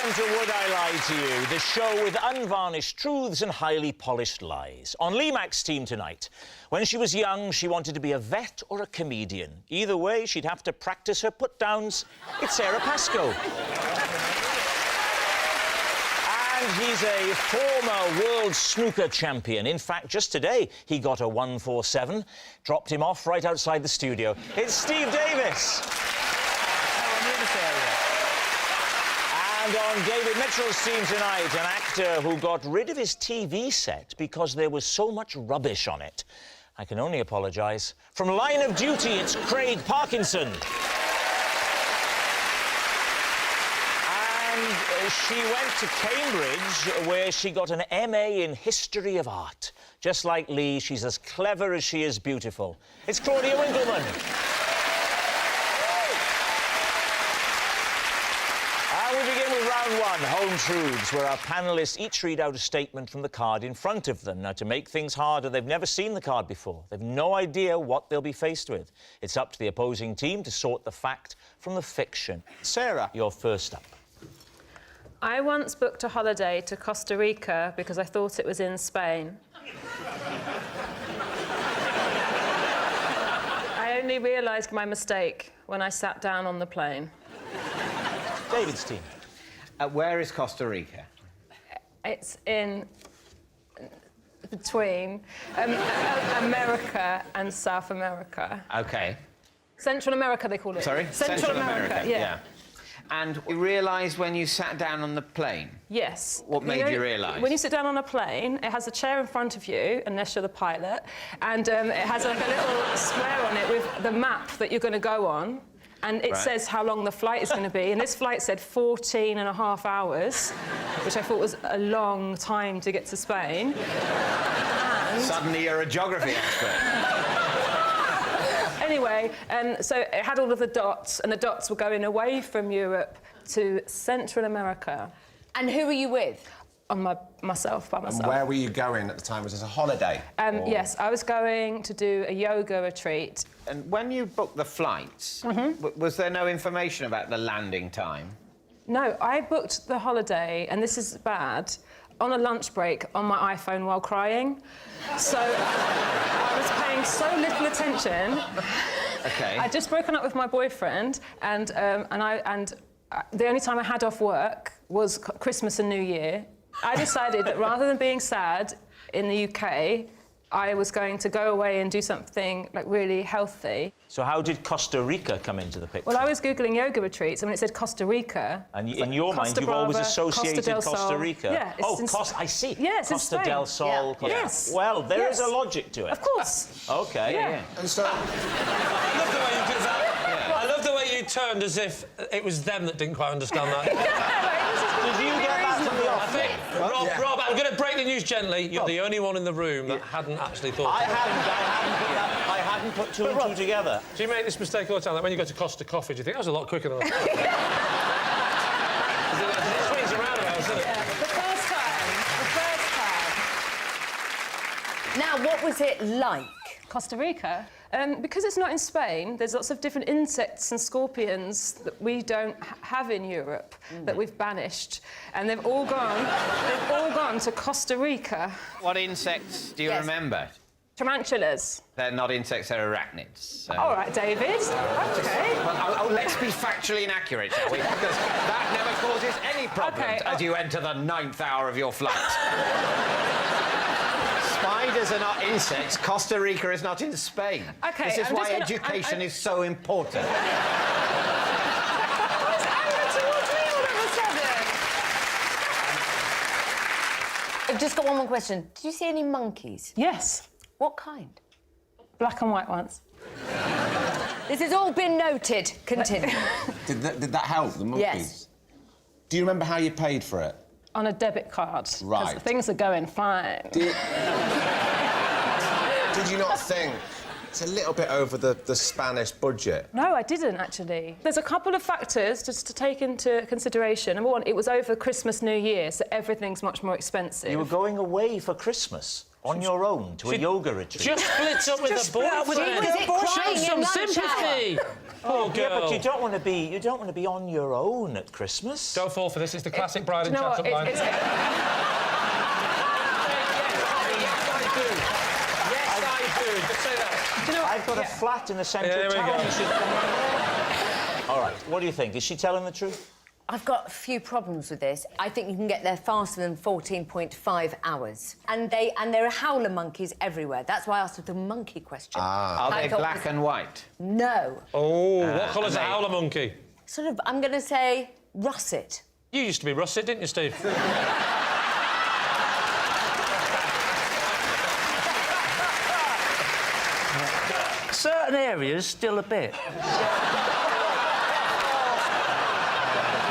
Welcome to Would I Lie to You, the show with unvarnished truths and highly polished lies. On Lee Mack's team tonight, when she was young, she wanted to be a vet or a comedian. Either way, she'd have to practice her put-downs. It's Sarah Pascoe. And he's a former world snooker champion. In fact, just today, he got a 147. Dropped him off right outside the studio. It's Steve Davis. And on David Mitchell's team tonight, an actor who got rid of his TV set because there was so much rubbish on it. I can only apologise. From Line of Duty, it's Craig Parkinson. And she went to Cambridge, where she got an MA in History of Art. Just like Lee, she's as clever as she is beautiful. It's Claudia Winkleman. And we begin with round one, Home Truths, where our panellists each read out a statement from the card in front of them. Now, to make things harder, they've never seen the card before. They've no idea what they'll be faced with. It's up to the opposing team to sort the fact from the fiction. Sarah, you're first up. I once booked a holiday to Costa Rica because I thought it was in Spain. I only realised my mistake when I sat down on the plane. David's team. Where is Costa Rica? It's in between America and South America. OK. Central America, they call it. Sorry? Central America, yeah. And you realised when you sat down on the plane? Yes. What made you realise? When you sit down on a plane, it has a chair in front of you, unless you're the pilot, and it has like a little square on it with the map that you're going to go on. And it says how long the flight is going to be. And this flight said 14 and a half hours, which I thought was a long time to get to Spain. And... Suddenly you're a geography expert. Anyway, so it had all of the dots, and the dots were going away from Europe to Central America. And who were you with? Myself, by myself. And where were you going at the time? Was this a holiday? Yes, I was going to do a yoga retreat. And when you booked the flights, was there no information about the landing time? No, I booked the holiday, and this is bad, on a lunch break on my iPhone while crying. So I was paying so little attention. OK. I'd just broken up with my boyfriend, and the only time I had off work was Christmas and New Year. I decided that rather than being sad in the UK, I was going to go away and do something, like, really healthy. So how did Costa Rica come into the picture? Well, I was Googling yoga retreats, and when it said Costa Rica... And in your mind, you've always associated Costa Rica. Yeah, I see. Yeah, it's Costa in Spain. del Sol. Yeah. Yes. Well, there is a logic to it. Of course. OK. Yeah. And so... I love the way you did that. I love the way you turned as if it was them that didn't quite understand that. Did you get that from the I office? think, Rob, I'm going to break the news gently. You're the only one in the room that hadn't actually thought. I hadn't put two and two together. Do you make this mistake all the time? Like when you go to Costa Coffee, do you think that was a lot quicker than that? It swings around about, doesn't it? Yeah, the first time. Now, what was it like? Costa Rica? Because it's not in Spain, there's lots of different insects and scorpions that we don't have in Europe that we've banished, and they've all gone to Costa Rica. What insects do you remember? Tarantulas. They're not insects, they're arachnids. So... All right, David. OK. Well, let's be factually inaccurate, shall we? Because that never causes any problems as you enter the 9th hour of your flight. Spiders are not insects. Costa Rica is not in Spain. OK, this is why education is so important. I've just got one more question. Did you see any monkeys? Yes. What kind? Black and white ones. This has all been noted. Continue. Did that help, the monkeys? Yes. Do you remember how you paid for it? On a debit card. Right. 'Cause things are going fine. Did you not think it's a little bit over the Spanish budget? No, I didn't, actually. There's a couple of factors just to take into consideration. Number one, it was over Christmas, New Year, so everything's much more expensive. You were going away for Christmas? On your own, to a yoga retreat. Just split up with a boyfriend. Show some sympathy. Poor girl. Yeah, but you don't want to be on your own at Christmas. Don't fall for this. It's the classic bride and You know what? chat-up line. Yes, I do. Just say that. I've got a flat in the centre Yeah, of there we town. go. You should come on. All right, what do you think? Is she telling the truth? I've got a few problems with this. I think you can get there faster than 14.5 hours. And there are howler monkeys everywhere. That's why I asked the monkey question. Are they black and white? No. Oh, what colour's a howler monkey? Sort of, I'm going to say russet. You used to be russet, didn't you, Steve? Certain areas, still a bit.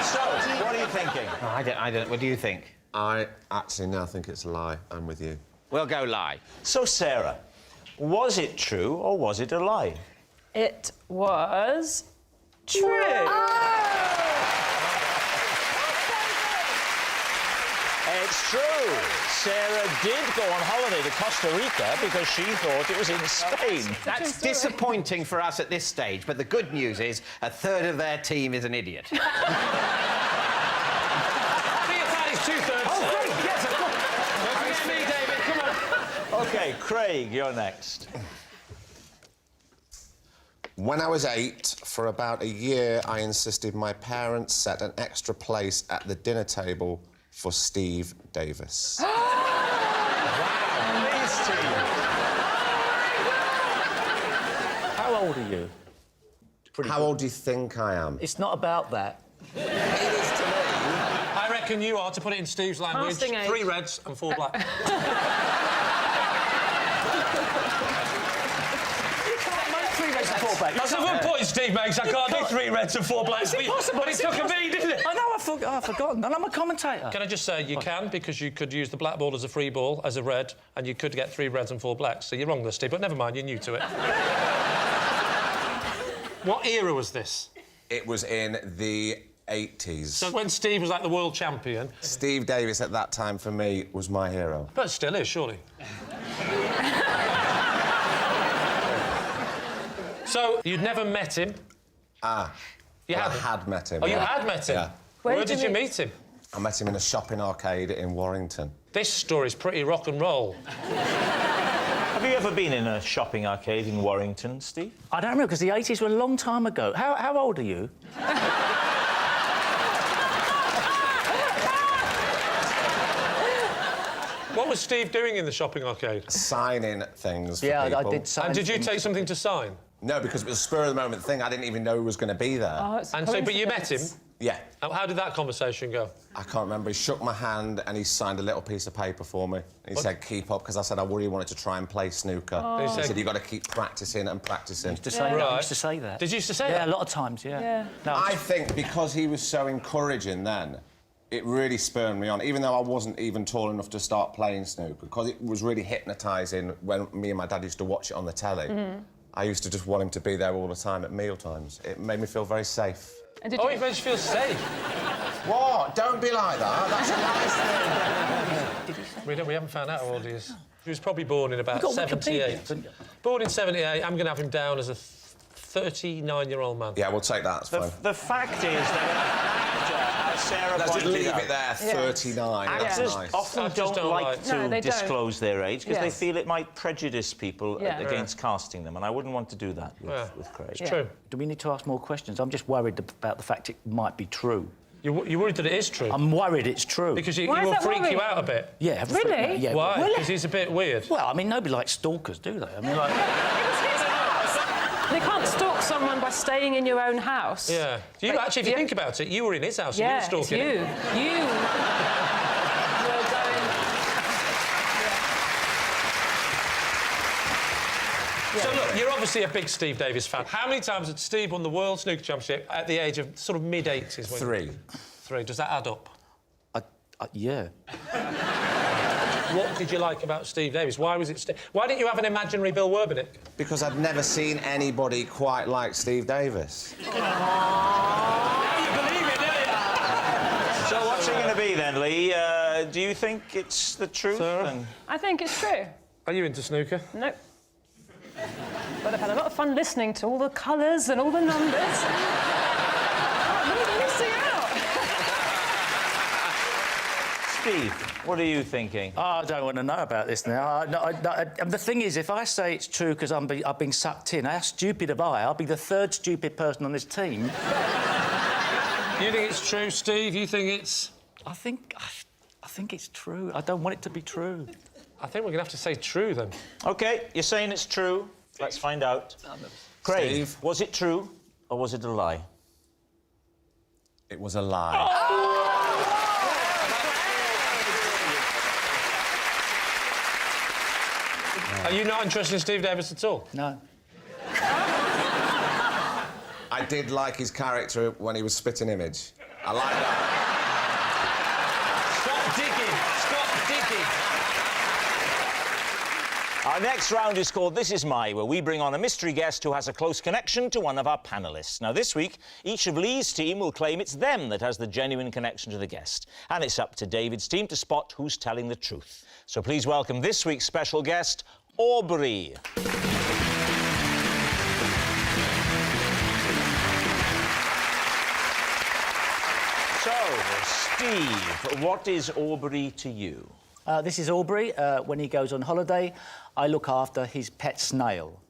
So, what are you thinking? Oh, I don't. What do you think? I actually now think it's a lie. I'm with you. We'll go lie. So, Sarah, was it true or was it a lie? It was true. It's true. Sarah did go on holiday to Costa Rica because she thought it was in Spain. That's disappointing for us at this stage, but the good news is a third of their team is an idiot. I think it's two-thirds. Oh, great! Yes, of course. Don't forget me, David. Come on. OK, Craig, you're next. When I was 8, for about a year, I insisted my parents set an extra place at the dinner table for Steve Davis. How old are you? How old do you think I am? It's not about that. It is to me. I reckon you are, to put it in Steve's language, Casting age. 3 reds and 4 black. That's a good point, Steve makes. I can't do 3 reds and 4 blacks. It's impossible. But it took a me, didn't it? I know, I've forgotten, and I'm a commentator. Can I just say, you can, because you could use the black ball as a free ball, as a red, and you could get 3 reds and 4 blacks. So you're wrong there, Steve, but never mind, you're new to it. What era was this? It was in the 80s. So when Steve was like the world champion. Steve Davis at that time, for me, was my hero. But still is, surely. So, you'd never met him? Ah. You Well, I hadn't? had met him. Oh, you yeah. had met him? Yeah. Where did you meet him? I met him in a shopping arcade in Warrington. This story's pretty rock and roll. Have you ever been in a shopping arcade in Warrington, Steve? I don't know, because the 80s were a long time ago. How old are you? What was Steve doing in the shopping arcade? Signing things for Yeah, people. I did sign And did you things. take something to sign? No, because it was a spur-of-the-moment thing. I didn't even know he was going to be there. Oh, it's a And so, but you met him? coincidence. Yeah. And how did that conversation go? I can't remember. He shook my hand and he signed a little piece of paper for me. And he said, keep up, because I said I really wanted to try and play snooker. He He said- said, you've got to keep practising and practising. To say that. I used to say that. Did you used to say Yeah, that? a lot of times, yeah. Yeah. No, I think because he was so encouraging then, it really spurred me on, even though I wasn't even tall enough to start playing snooker, because it was really hypnotising when me and my dad used to watch it on the telly. I used to just want him to be there all the time at meal times. It made me feel very safe. And did Oh, you... it made you feel safe. What? Don't be like that. That's a nice thing. We haven't found out how old he is. He was probably born in about You've got 78. Wikipedia, haven't you? Born in 78. I'm going to have him down as a 39-year-old man. Yeah, we'll take that. That's fine. The fact is that, as Sarah Let's just pointed leave out, it there. 39. That's actors nice. often Actors don't don't like like- to No, they don't. disclose their age because they Yes. feel it might prejudice people Yeah. against casting them, and I wouldn't want to do that with Craig. It's true. Do we need to ask more questions? I'm just worried about the fact it might be true. You're worried that it is true? I'm worried it's true. Because he Why is will that freak you worrying? out a bit. Yeah. have a freak Really? out, yeah. Why? Will Because it? he's a bit weird. Well, I mean, nobody likes stalkers, do they? I mean, like... They can't stalk someone by staying in your own house. Yeah. You But actually, if you think about it, you were in his house and Yeah, you it's were you. stalking him. You were going... So look, you're obviously a big Steve Davis fan. How many times had Steve won the World Snooker Championship at the age of sort of mid-80s? 3. 3. Does that add up? yeah. What did you like about Steve Davis? Why was it Why didn't you have an imaginary Bill Werbenick? Because I'd never seen anybody quite like Steve Davis. You believe it, don't you? So what's it going to be then, Lee? Do you think it's the truth? And I think it's true. Are you into snooker? Nope. But I've had a lot of fun listening to all the colours and all the numbers. I'm really missing out. Steve, what are you thinking? Oh, I don't want to know about this now. The thing is, if I say it's true because I've been sucked in, how stupid am I? I'll be the third stupid person on this team. You think it's true, Steve? You think it's... I think it's true. I don't want it to be true. I think we're going to have to say true, then. OK, you're saying it's true. Let's find out. Craig, Steve. was it true or was it a lie? It was a lie. Are you not interested in Steve Davis at all? No. I did like his character when he was spitting image. I like that. Stop digging! Stop digging! Our next round is called This Is My, where we bring on a mystery guest who has a close connection to one of our panellists. Now, this week, each of Lee's team will claim it's them that has the genuine connection to the guest. And it's up to David's team to spot who's telling the truth. So please welcome this week's special guest, Aubrey. So, Steve, what is Aubrey to you? This is Aubrey. When he goes on holiday, I look after his pet snail.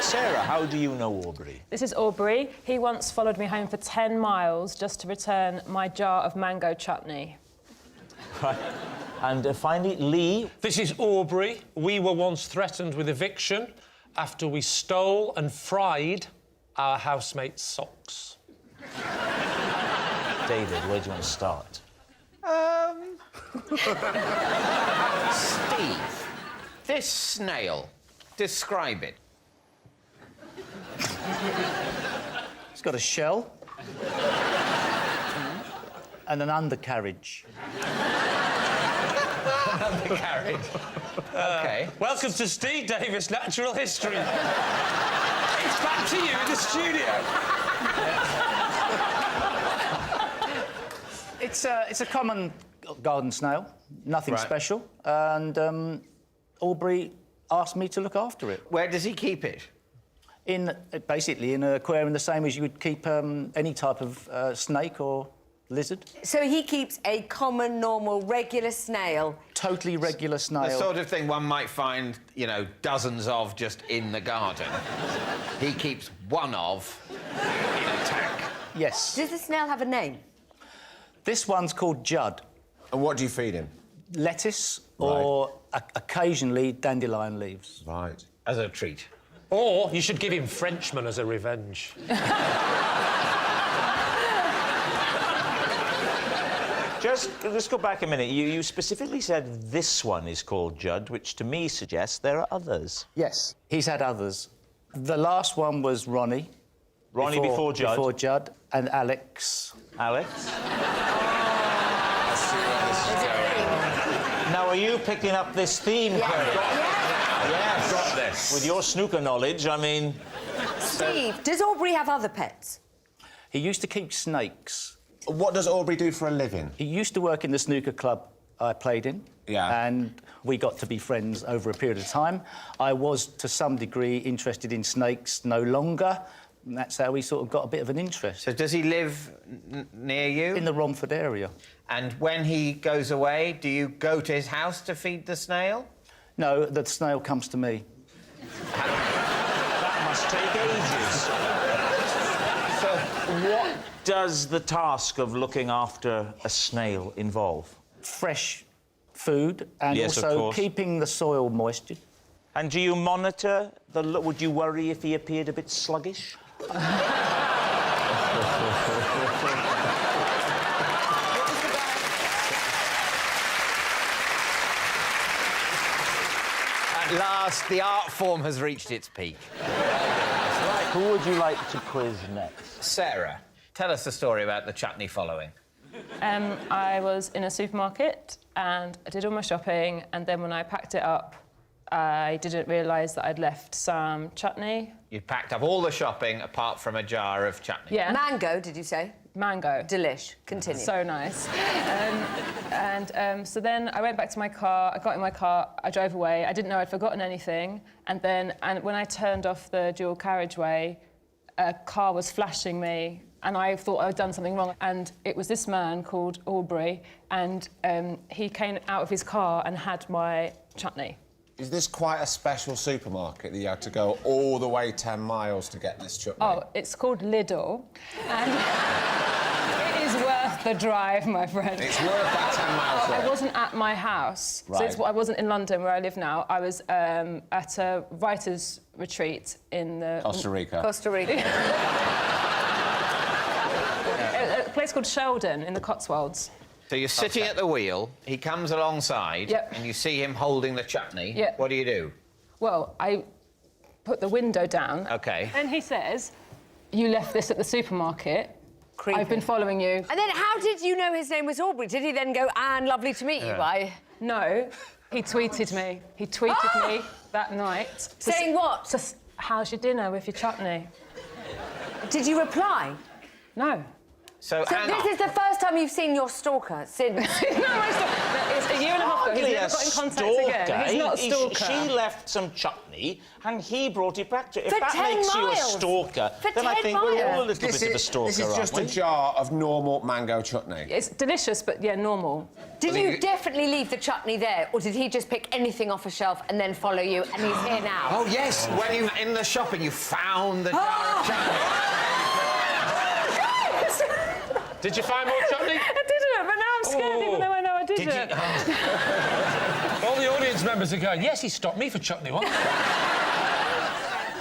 Sarah, how do you know Aubrey? This is Aubrey. He once followed me home for 10 miles just to return my jar of mango chutney. Right. And finally, Lee. This is Aubrey. We were once threatened with eviction after we stole and fried our housemate's socks. David, where do you want to start? Steve, this snail, describe it. It's got a shell and an undercarriage. Undercarriage. OK. Welcome to Steve Davis Natural History. It's back to you in the studio. It's a common garden snail, nothing Right. special, and Aubrey asked me to look after it. Where does he keep it? Basically in an aquarium, the same as you would keep any type of snake or lizard. So he keeps a common, normal, regular snail. Totally regular snail. The sort of thing one might find, you know, dozens of just in the garden. He keeps one of in a tank. Yes. Does the snail have a name? This one's called Judd. And what do you feed him? Lettuce or occasionally dandelion leaves. Right. As a treat. Or you should give him Frenchman as a revenge. Just go back a minute. You specifically said this one is called Judd, which to me suggests there are others. Yes. He's had others. The last one was Ronnie. Ronnie before Judd. Before Judd. And Alex. Alex? Now, are you picking up this theme, Craig? Yes. Got this. With your snooker knowledge, I mean... Steve, does Aubrey have other pets? He used to keep snakes. What does Aubrey do for a living? He used to work in the snooker club I played in. Yeah. And we got to be friends over a period of time. I was, to some degree, interested in snakes, no longer. And that's how we sort of got a bit of an interest. So does he live near you? In the Romford area. And when he goes away, do you go to his house to feed the snail? No, the snail comes to me. That must take ages. So, what does the task of looking after a snail involve? Fresh food and Yes, of also course. keeping the soil moisture. And do you monitor the... Would you worry if he appeared a bit sluggish? At last, the art form has reached its peak. Right, who would you like to quiz next? Sarah, tell us the story about the chutney following. I was in a supermarket and I did all my shopping, and then when I packed it up, I didn't realise that I'd left some chutney. You packed up all the shopping apart from a jar of chutney. Yeah. Mango, did you say? mango. Delish. Continue. So nice. So then I went back to my car, I got in my car, I drove away. I didn't know I'd forgotten anything. And when I turned off the dual carriageway, a car was flashing me, and I thought I'd done something wrong. And it was this man called Aubrey, and he came out of his car and had my chutney. Is this quite a special supermarket that you had to go all the way 10 miles to get this chutney? Oh, it's called Lidl, and it is worth the drive, my friend. It's worth that 10 miles. I wasn't at my house, Right. so I wasn't in London where I live now. I was at a writers' retreat in Costa Rica. Costa Rica. a place called Sheldon in the Cotswolds. So you're sitting at the wheel, he comes alongside, Yep. and you see him holding the chutney. Yep. What do? Well, I put the window down. OK. And he says, "You left this at the supermarket. Creepy. I've been following you." And then how did you know his name was Aubrey? Did he then go, Anne, lovely to meet you? No, he tweeted me. He tweeted me that night. Saying what? How's your dinner with your chutney? Did you reply? No. So, So hang this on. is the first time you've seen your stalker since... It's a year and a half ago. He's Hardly never a got in contact stalker. again. He's not a stalker. She left some chutney and he brought it back to her. If For that 10 makes you a miles. stalker, For then I 10 think we're all a miles. little bit of a stalker, This is just aren't a we? jar of normal mango chutney. It's delicious, but yeah, normal. Did you definitely leave the chutney there, or did he just pick anything off a shelf and then follow you, and he's here now? Oh, yes, when you in the shopping, you found the jar of chutney. Did you find more chutney? I didn't, but now I'm scared, even though I know I didn't. All the audience members are going, yes, he stopped me for chutney once.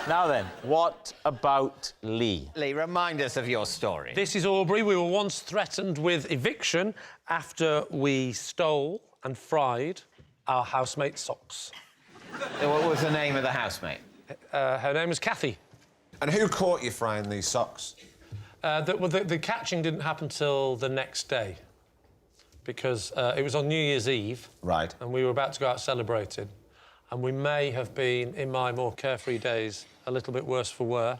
Now then, what about Lee? Lee, remind us of your story. This is Aubrey. We were once threatened with eviction after we stole and fried our housemate's socks. What was the name of the housemate? Her name was Kathy. And who caught you frying these socks? The catching didn't happen till the next day because it was on New Year's Eve. Right. And we were about to go out celebrating. And we may have been, in my more carefree days, a little bit worse for wear.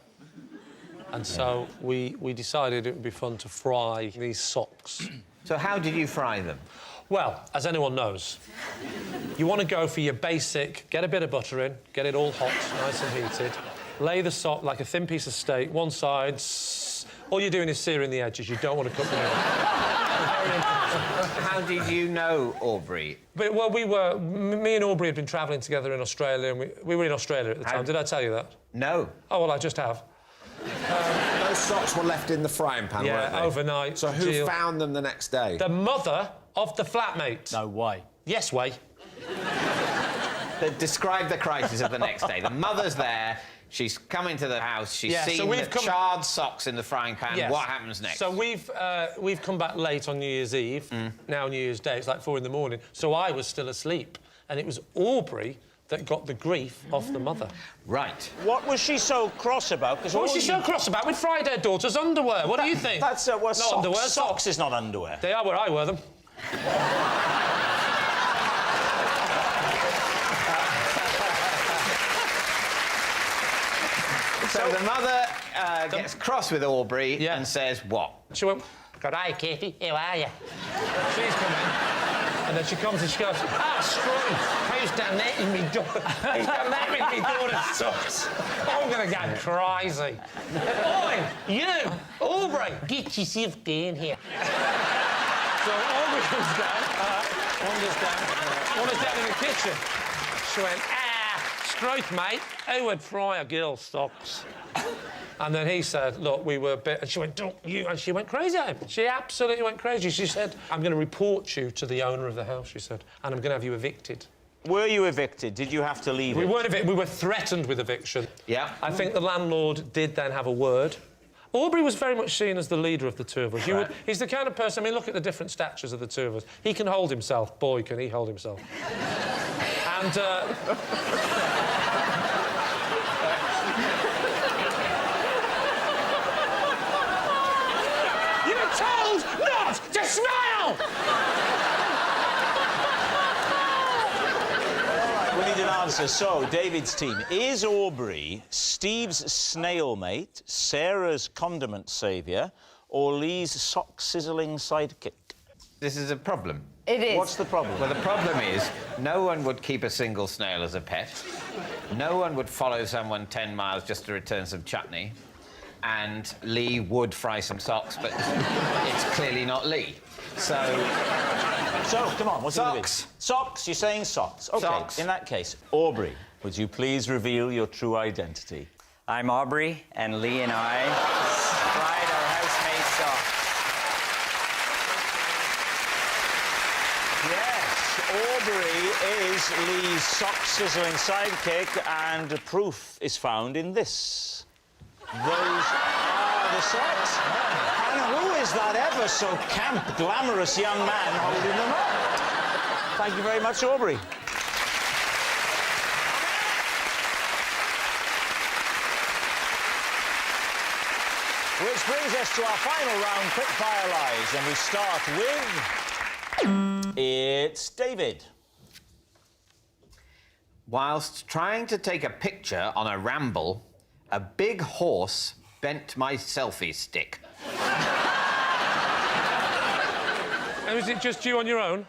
And so we decided it would be fun to fry these socks. So how did you fry them? Well, as anyone knows, you want to go for your basic, get a bit of butter in, get it all hot, nice and heated, lay the sock like a thin piece of steak, one side, all you're doing is searing the edges, you don't want to cook them in. How did you know Aubrey? But, well, me and Aubrey had been travelling together in Australia, and we were in Australia at the time. Did I tell you that? No. Oh, well, I just have. Those socks were left in the frying pan, weren't they? Yeah, overnight. So who Jill. found them the next day? The mother of the flatmate. No way. Yes, way. Describe the crisis of the next day. The mother's there. She's come into the house. She's seen the charred socks in the frying pan. Yes. What happens next? So we've come back late on New Year's Eve. Now New Year's Day, it's like 4 in the morning. So I was still asleep, and it was Aubrey that got the grief of the mother. Right. What was she so cross about? What was she so cross about? We'd fried her daughter's underwear. What do you think? That's well, not underwear. Socks is not underwear. They are where I wear them. So the mother gets cross with Aubrey and says what? She went, "Good day, Katie. How are you?" She's come in, and then she comes and she goes, "Screw! Who's done that in me daughter? Who's done that with me daughter's socks? I'm gonna go crazy." Oi, you, Aubrey, get yourself down here. So Aubrey comes down, wanders down in the kitchen. She went, "Struth, mate, who would fry a girl's socks?" And then he said, "Look, we were a bit..." And she went, "Don't you..." And she went crazy at him. She absolutely went crazy. She said, "I'm going to report you to the owner of the house," she said, "and I'm going to have you evicted." Were you evicted? Did you have to leave We it? weren't evicted. We were threatened with eviction. Yeah. I think the landlord did then have a word. Aubrey was very much seen as the leader of the two of us. He's the kind of person... I mean, look at the different statures of the two of us. He can hold himself. Boy, can he hold himself. And... told not to smile! We need an answer. So, David's team. Is Aubrey Steve's snail mate, Sarah's condiment saviour, or Lee's sock-sizzling sidekick? This is a problem. It is. What's the problem? Well, the problem is no one would keep a single snail as a pet. No one would follow someone 10 miles just to return some chutney. And Lee would fry some socks, but it's clearly not Lee. So, come on, what's it gonna be? Socks. Socks, you're saying socks. OK, Socks. in that case, Aubrey, would you please reveal your true identity? I'm Aubrey, and Lee and I fried our house-made socks. Yes, Aubrey is Lee's sock-sizzling sidekick, and the proof is found in this. Those are the socks. And who is that ever so camp, glamorous young man holding them up? Thank you very much, Aubrey. Which brings us to our final round, quick-fire lies, and we start with... It's David. whilst trying to take a picture on a ramble, a big horse bent my selfie stick. And was it just you on your own?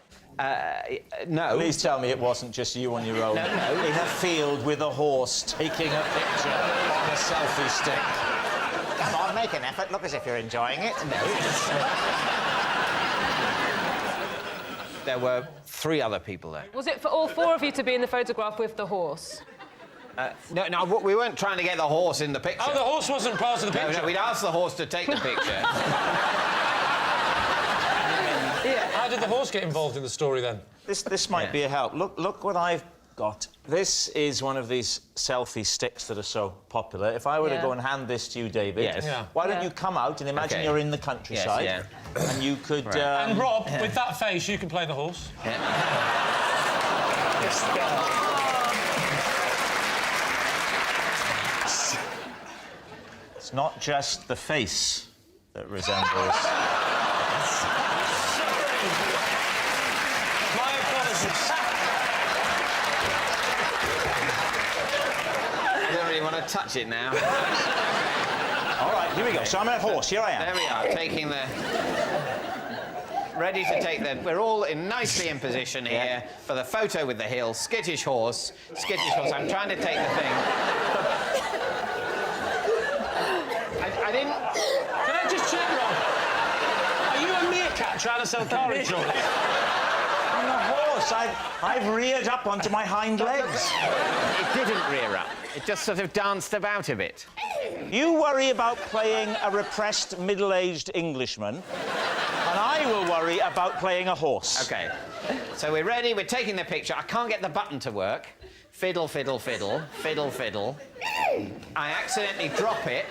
No. Please tell me it wasn't just you on your own. No. In a field with a horse taking a picture on a selfie stick. Come on, make an effort. Look as if you're enjoying it. There were 3 other people there. Was it for all 4 of you to be in the photograph with the horse? No, we weren't trying to get the horse in the picture. Oh, the horse wasn't part of the picture? No, we'd asked the horse to take the picture. How did the horse get involved in the story, then? This might be a help. Look what I've got. This is one of these selfie sticks that are so popular. If I were to go and hand this to you, David, Yes. Yeah. why don't you come out and imagine you're in the countryside, Yes, and you could... And Rob, with that face, you can play the horse. It's not just the face that resembles... My apologies. I don't really want to touch it now. All right, here we go. So I'm a horse. Here I am. There we are, taking the... Ready to take the... We're all nicely in position here for the photo with the hill. Skittish horse. Skittish horse. I'm trying to take the thing. I didn't... Can I just check, Rob? Are you a meerkat trying to sell car insurance? I'm a horse. I've reared up onto my hind legs. It didn't rear up. It just sort of danced about a bit. You worry about playing a repressed middle-aged Englishman, and I will worry about playing a horse. OK. So we're ready. We're taking the picture. I can't get the button to work. Fiddle, fiddle, fiddle. Fiddle, fiddle. I accidentally drop it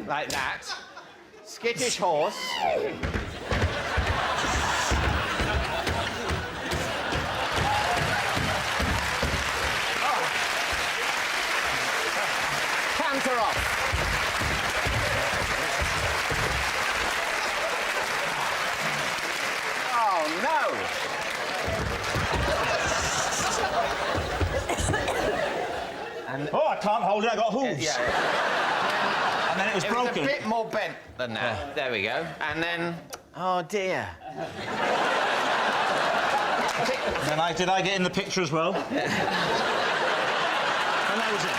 like that. Skittish horse. Canter off. Oh, no. Oh, I can't hold it. I got hooves. Yeah. And then it was It broken. was a bit more bent than that. There we go. And then... Oh, dear. Then did I get in the picture as well? And that was it.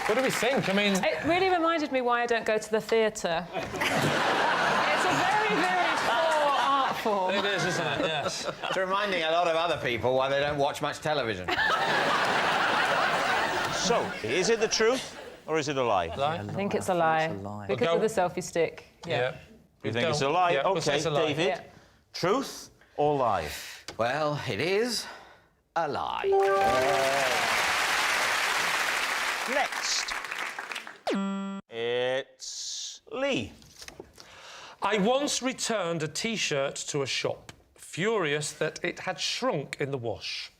What do we think? I mean... It really reminded me why I don't go to the theatre. It's a very, very poor art form. It is, isn't it? Yes. It's reminding a lot of other people why they don't watch much television. So, is it the truth or is it a lie? I think it's a lie. Because Go- of the selfie stick. Yeah. You think it's a lie? Yeah, we'll say OK, it's a lie. David. Yeah. Truth or lie? Well, it is a lie. Next. It's Lee. I once returned a T-shirt to a shop, furious that it had shrunk in the wash,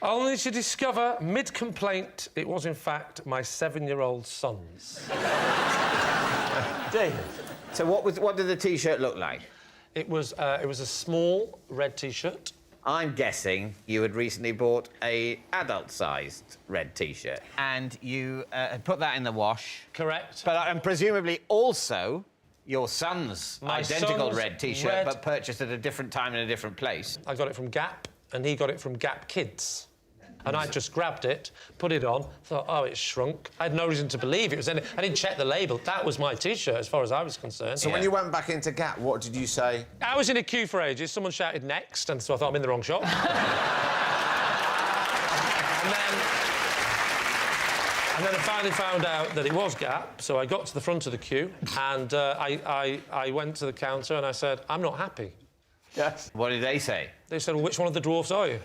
only to discover, mid-complaint, it was in fact my 7-year-old son's. David. So what did the T-shirt look like? It was a small red T-shirt I'm guessing you had recently bought a adult-sized red T-shirt and you had put that in the wash. Correct. But and presumably also your son's My identical son's red T-shirt, red- but purchased at a different time in a different place. I got it from Gap, and he got it from Gap Kids. And I just grabbed it, put it on, thought, oh, it's shrunk. I had no reason to believe it was any... I didn't check the label. That was my T-shirt, as far as I was concerned. So when you went back into Gap, what did you say? I was in a queue for ages. Someone shouted next, and so I thought I'm in the wrong shop. and then I finally found out that it was Gap, so I got to the front of the queue, and I went to the counter and I said, I'm not happy. Yes. What did they say? They said, well, which one of the dwarfs are you?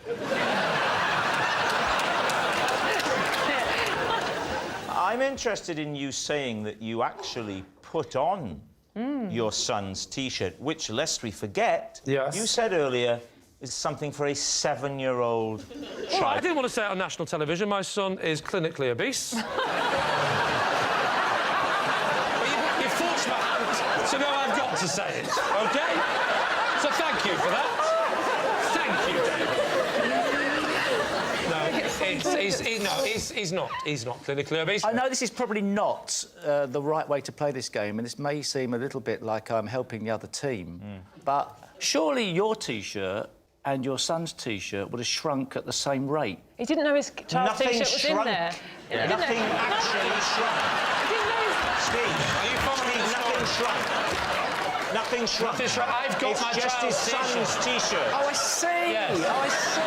I'm interested in you saying that you actually put on your son's T-shirt, which, lest we forget, Yes. you said earlier is something for a 7-year-old Well, I child. didn't want to say it on national television. My son is clinically obese. Well, you forced my hand, so now I've got to say it, OK? So thank you for that. Thank you, David. No, he's not clinically obese. I know this is probably not the right way to play this game, and this may seem a little bit like I'm helping the other team, but surely your T-shirt and your son's T-shirt would have shrunk at the same rate. He didn't know his child's Nothing T-shirt was shrunk. in there. Yeah. Nothing actually shrunk. He didn't know his... Steve, Are you following the nothing story? shrunk. Nothing shrunk. Nothing shrunk. I've got it's my just his child's son's T-shirt. Oh, I see! Yes. Oh, I see!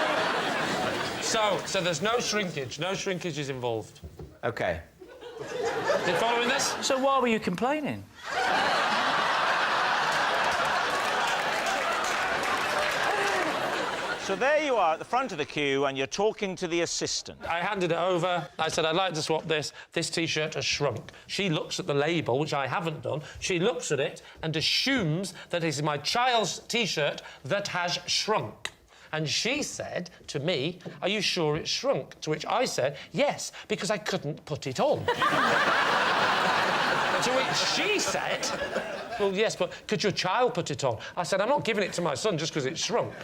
So there's no shrinkage. No shrinkage is involved. OK. You following this? So why were you complaining? So there you are at the front of the queue and you're talking to the assistant. I handed it over. I said, I'd like to swap this. This T-shirt has shrunk. She looks at the label, which I haven't done. She looks at it and assumes that it is my child's T-shirt that has shrunk. And she said to me, are you sure it's shrunk? To which I said, yes, because I couldn't put it on. To which she said, well, yes, but could your child put it on? I said, I'm not giving it to my son just because it's shrunk.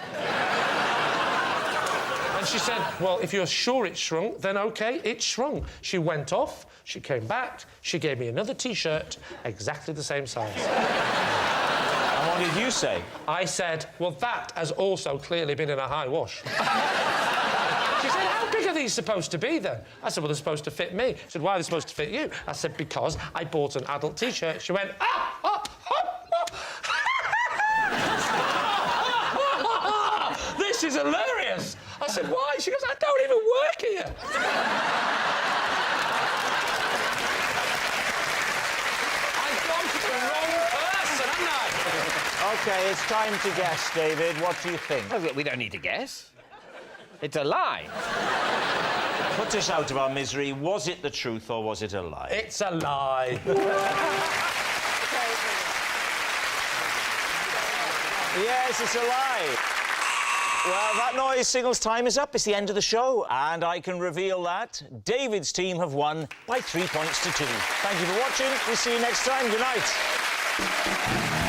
And she said, well, if you're sure it's shrunk, then OK, it's shrunk. She went off, she came back, she gave me another T-shirt, exactly the same size. And what did you say? I said, well, that has also clearly been in a high wash. She said, how big are these supposed to be, then? I said, well, they're supposed to fit me. She said, why are they supposed to fit you? I said, because I bought an adult T-shirt. She went, ah, ah, ah, ah. This is hilarious. I said, why? She goes, I don't even work here. I've gone to the wrong person, haven't I? OK, it's time to guess, David. What do you think? Oh, we don't need to guess. It's a lie. Put us out of our misery. Was it the truth or was it a lie? It's a lie. Yes, it's a lie. Well, that noise signals time is up. It's the end of the show. And I can reveal that David's team have won by 3 points to 2. Thank you for watching. We'll see you next time. Good night.